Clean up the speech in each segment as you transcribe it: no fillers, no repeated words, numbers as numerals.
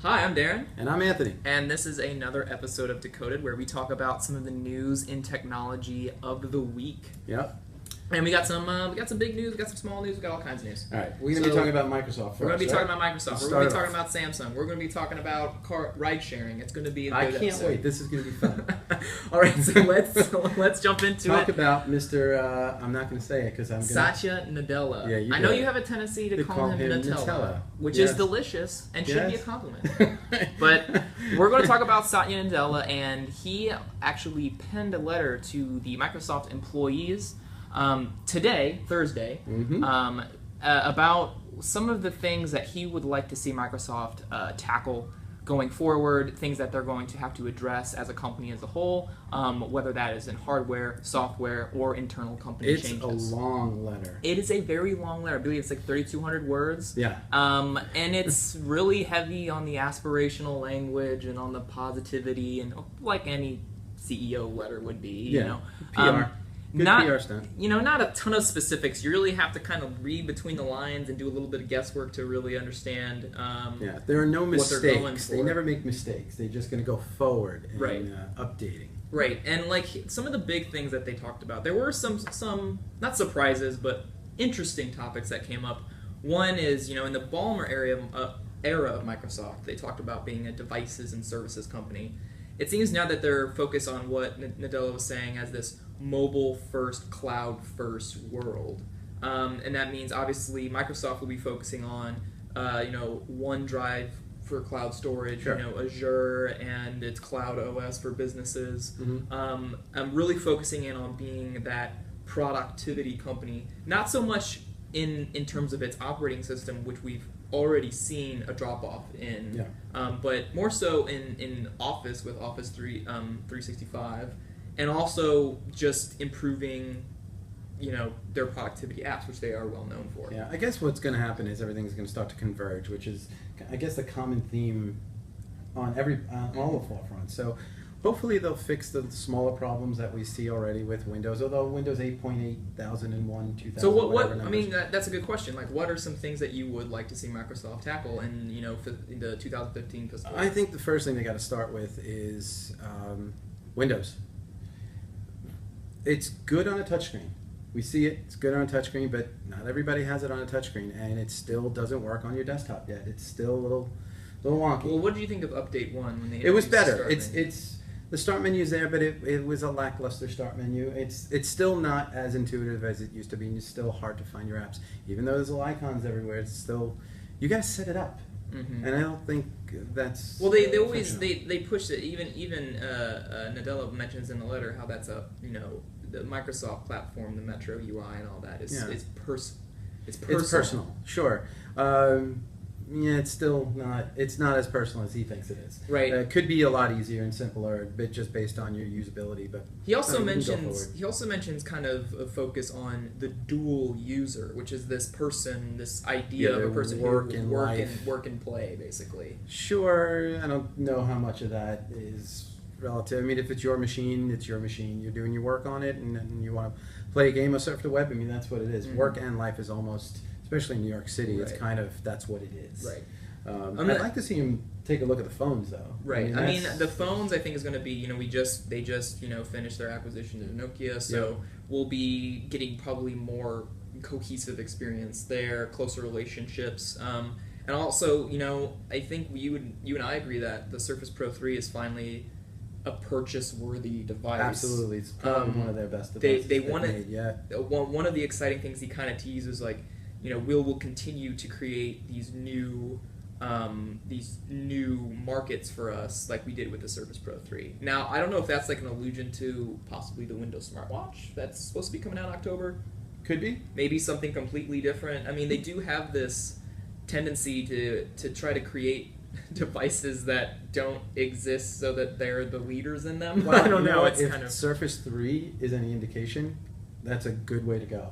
Hi, I'm Darren. And I'm Anthony. And this is another episode of Decoded where we talk about some of the news in technology of the week. Yep. And we got some big news, we got some small news, we got all kinds of news. All right, we're going to be talking about Microsoft first. We're going to be talking about Microsoft. We're going to be talking about Samsung. We're going to be talking about ride sharing. It's going to be a good episode. Wait. This is going to be fun. All right, so let's jump into Talk about Mr. I'm not going to say it because I'm going to... Satya Nadella. Yeah, you I know you have a tendency to call him Nutella, which is delicious and should be a compliment. But we're going to talk about Satya Nadella, and he actually penned a letter to the Microsoft employees today, Thursday, about some of the things that he would like to see Microsoft tackle going forward, things that they're going to have to address as a company as a whole, whether that is in hardware, software, or internal company changes. It's a long letter. It is a very long letter. I believe it's like 3,200 words. Yeah. And it's really heavy on the aspirational language and on the positivity, and like any CEO letter would be, you know. PR. Good PR stunt. Not a ton of specifics. You really have to kind of read between the lines and do a little bit of guesswork to really understand. There are no mistakes. They never make mistakes. They're just going to go forward and updating. Right, and like some of the big things that they talked about, there were some not surprises, but interesting topics that came up. One is, in the Ballmer era of Microsoft, they talked about being a devices and services company. It seems now that they're focused on what Nadella was saying as this mobile-first, cloud-first world. And that means, obviously, Microsoft will be focusing on, OneDrive for cloud storage, Azure and its Cloud OS for businesses. I'm really focusing in on being that productivity company, not so much in terms of its operating system, which we've already seen a drop-off in, but more so in Office with Office 365, and also just improving, their productivity apps, which they are well known for. Yeah, I guess what's going to happen is everything's going to start to converge, which is, I guess, the common theme on all the forefronts. So hopefully they'll fix the smaller problems that we see already with Windows, although Windows 8.8, 1001, 2000. So what I mean, that's a good question. Like, what are some things that you would like to see Microsoft tackle in the 2015 fiscal year? I think the first thing they got to start with is Windows. It's good on a touchscreen. We see it. It's good on a touchscreen, but not everybody has it on a touchscreen, and it still doesn't work on your desktop yet. It's still a little wonky. Well, what did you think of Update 1 when they? It was better. It's the start menu's there, but it was a lackluster start menu. It's still not as intuitive as it used to be, and it's still hard to find your apps. Even though there's little icons everywhere, it's still, you got to set it up. And I don't think that's well. They always they push it. Even Nadella mentions in the letter how that's the Microsoft platform, the Metro UI, and all that is it's personal. It's personal, sure. It's still not. It's not as personal as he thinks it is. Right. It could be a lot easier and simpler, but just based on your usability. But he also mentions kind of a focus on the dual user, which is this idea of a person who work and play, basically. Sure. I don't know how much of that is relative. I mean, if it's your machine, it's your machine. You're doing your work on it, and you want to play a game or surf the web. I mean, that's what it is. Work and life is almost, especially in New York City, it's kind of, that's what it is. Right. I'd like to see him take a look at the phones, though. Right. I mean, the phones, I think, is going to be, they just finished their acquisition of Nokia, so we'll be getting probably more cohesive experience there, closer relationships. And also, I think you and I agree that the Surface Pro 3 is finally a purchase-worthy device. Absolutely, it's probably one of their best devices they've made yet. One of the exciting things he kind of teased was like, we'll continue to create these new markets for us, like we did with the Surface Pro 3. Now, I don't know if that's like an allusion to possibly the Windows smartwatch that's supposed to be coming out in October. Could be. Maybe something completely different. I mean, they do have this tendency to try to create devices that don't exist so that they're the leaders in them. Well, I don't know. If Surface 3 is any indication, that's a good way to go.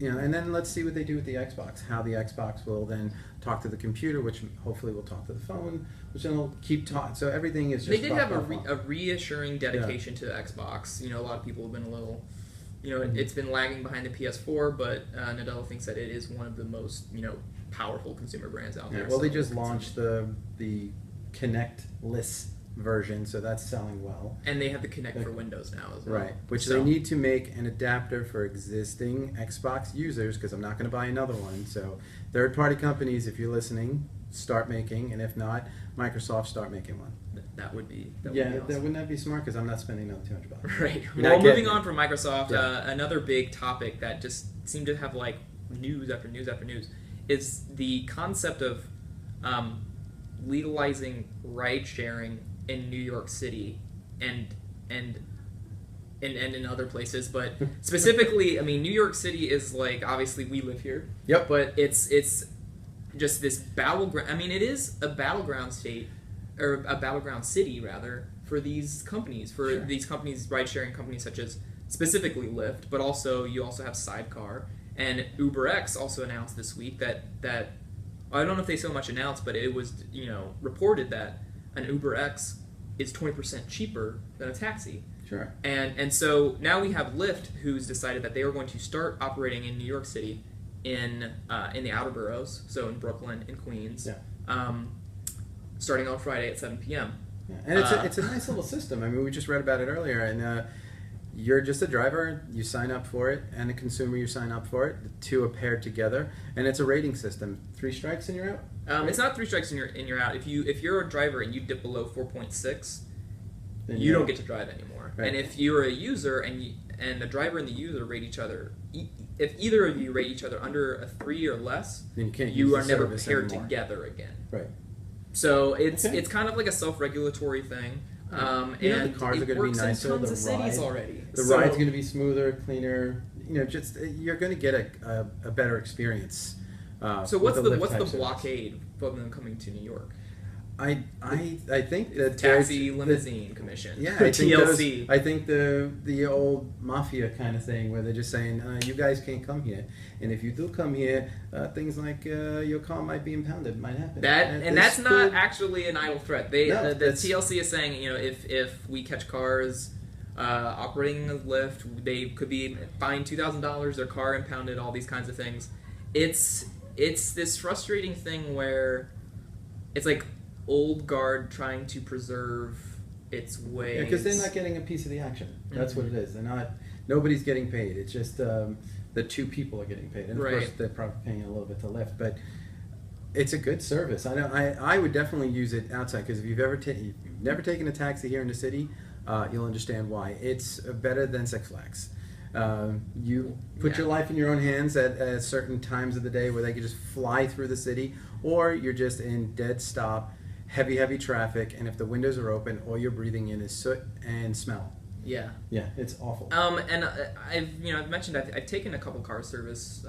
And then let's see what they do with the Xbox, how the Xbox will then talk to the computer, which hopefully will talk to the phone, which then will keep talking. So everything is just... They did have a reassuring dedication to Xbox. A lot of people have been a little it's been lagging behind the PS4, but Nadella thinks that it is one of the most powerful consumer brands out there. Well, they just launched the Kinect-less version, so that's selling well. And they have the Kinect for Windows now as well. Right, which they need to make an adapter for existing Xbox users, because I'm not going to buy another one. So third-party companies, if you're listening, start making, and if not, Microsoft, start making one. That would be That awesome. wouldn't that be smart? Because I'm not spending another $200. Right. Well, moving on from Microsoft, another big topic that just seemed to have like news after news after news is the concept of legalizing ride sharing in New York City and in other places, but specifically, I mean, New York City is like, obviously we live here. Yep. But it's just this battleground. I mean, it is a battleground state, or a battleground city rather, for these companies, these companies, ride-sharing companies such as specifically Lyft, but also you also have Sidecar, and UberX also announced this week that I don't know if they so much announced, but it was reported that an UberX is 20% cheaper than a taxi. Sure. And so now we have Lyft, who's decided that they are going to start operating in New York City in the outer boroughs, so in Brooklyn and Queens, starting on Friday at 7 p.m. Yeah. And it's a nice little system. I mean, we just read about it earlier, and you're just a driver, you sign up for it, and a consumer, you sign up for it. The two are paired together, and it's a rating system. 3 strikes and you're out. It's not 3 strikes and you're out. If you're a driver and you dip below 4.6, you don't get to drive anymore. Right. And if you're a user and the driver and the user rate each other, if either of you rate each other under a 3 or less, then you are never paired together again. Right. So it's kind of like a self-regulatory thing. And the cars are going to be nicer. Tons of cities already. The ride's going to be smoother, cleaner. Just you're going to get a better experience. So what's the blockade from them coming to New York? I think the Taxi Limousine Commission. Yeah, TLC. I think the old mafia kind of thing where they're just saying you guys can't come here, and if you do come here, things like your car might be impounded, might happen. That's not actually an idle threat. The TLC is saying if we catch cars operating as Lyft, they could be fined $2,000, their car impounded, all these kinds of things. It's this frustrating thing where it's like old guard trying to preserve its ways. Yeah, because they're not getting a piece of the action. That's what it is. They're not. Nobody's getting paid. It's just the two people are getting paid, and of course they're probably paying a little bit to Lyft. But it's a good service. I know. I would definitely use it outside, because if you've never taken a taxi here in the city, you'll understand why. It's better than Six Flags. You put your life in your own hands at certain times of the day where they can just fly through the city, or you're just in dead stop, heavy traffic, and if the windows are open, all you're breathing in is soot and smell. Yeah, it's awful. And I've mentioned I've taken a couple car service,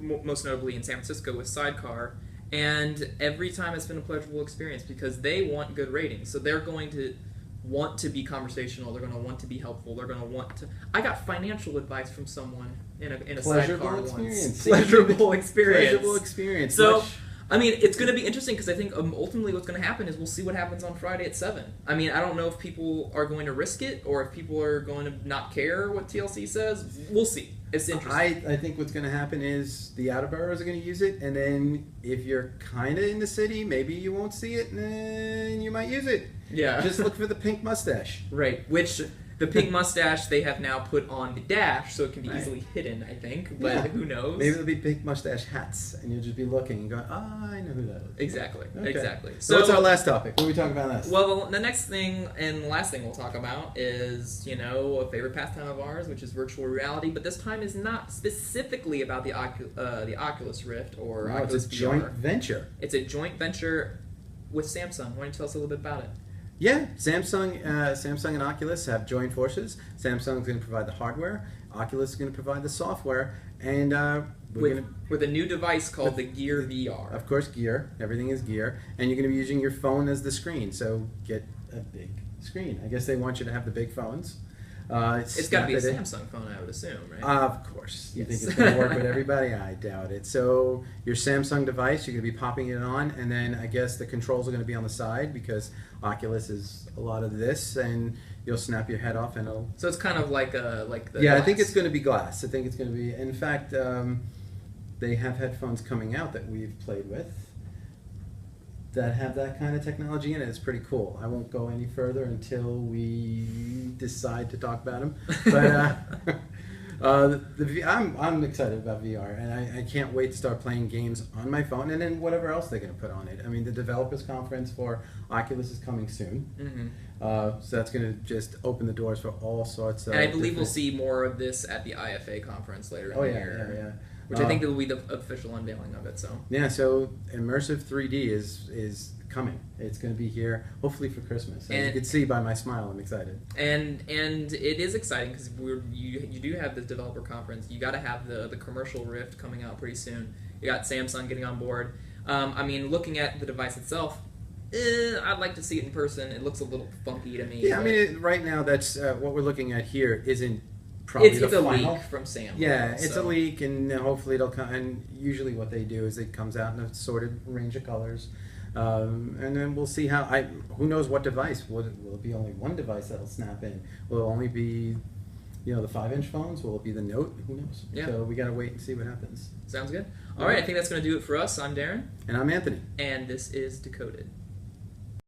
most notably in San Francisco with Sidecar, and every time it's been a pleasurable experience because they want good ratings, so they're going to want to be conversational. They're going to want to be helpful. They're going to want to. I got financial advice from someone in a Sidecar once. Pleasurable experience. So. I mean, it's going to be interesting because I think ultimately what's going to happen is we'll see what happens on Friday at 7. I mean, I don't know if people are going to risk it or if people are going to not care what TLC says. We'll see. It's interesting. I think what's going to happen is the outer boroughs are going to use it, and then if you're kind of in the city, maybe you won't see it, and you might use it. Yeah. Just look for the pink mustache. Right, which the pink mustache they have now put on the dash so it can be easily hidden, I think, but who knows? Maybe there'll be pink mustache hats, and you'll just be looking and going, I know who that is. Exactly, exactly. So what's our last topic? What are we talking about next? Well, the next thing and last thing we'll talk about is, a favorite pastime of ours, which is virtual reality, but this time is not specifically about the Oculus Rift or Oculus VR. It's a joint venture. It's a joint venture with Samsung. Why don't you tell us a little bit about it? Yeah, Samsung and Oculus have joined forces. Samsung's going to provide the hardware. Oculus is going to provide the software, and with a new device called the Gear VR. Of course, Gear. Everything is Gear, and you're going to be using your phone as the screen. So get a big screen. I guess they want you to have the big phones. It's got to be a Samsung phone, I would assume, right? Of course. You Yes. think it's going to work with everybody? I doubt it. So your Samsung device, you're going to be popping it on, and then I guess the controls are going to be on the side because Oculus is a lot of this, and you'll snap your head off and it'll... So it's kind of like the Yeah, glass. I think it's going to be glass. I think it's going to be... In fact, they have headphones coming out that we've played with that have that kind of technology in it. It's pretty cool. I won't go any further until we decide to talk about them. But I'm excited about VR, and I can't wait to start playing games on my phone and then whatever else they're going to put on it. I mean, the developers conference for Oculus is coming soon. Mm-hmm. So that's going to just open the doors for all sorts of... And I believe we'll see more of this at the IFA conference later in the year. Yeah. Which I think will be the official unveiling of it. So yeah, so immersive 3D is coming. It's going to be here, hopefully for Christmas. As you can see by my smile, I'm excited. And it is exciting because you do have this developer conference. You got to have the commercial Rift coming out pretty soon. You got Samsung getting on board. I mean, looking at the device itself, I'd like to see it in person. It looks a little funky to me. Yeah, I mean, right now that's what we're looking at here isn't. It's a leak from Sam. Yeah, it's a leak, and hopefully it'll come. And usually, what they do is it comes out in a sorted range of colors, and then we'll see how. Who knows what device? Will it be only one device that'll snap in? Will it only be, the 5-inch phones? Will it be the Note? Who knows? Yeah. So we gotta wait and see what happens. Sounds good. All right, I think that's gonna do it for us. I'm Darren, and I'm Anthony, and this is Decoded.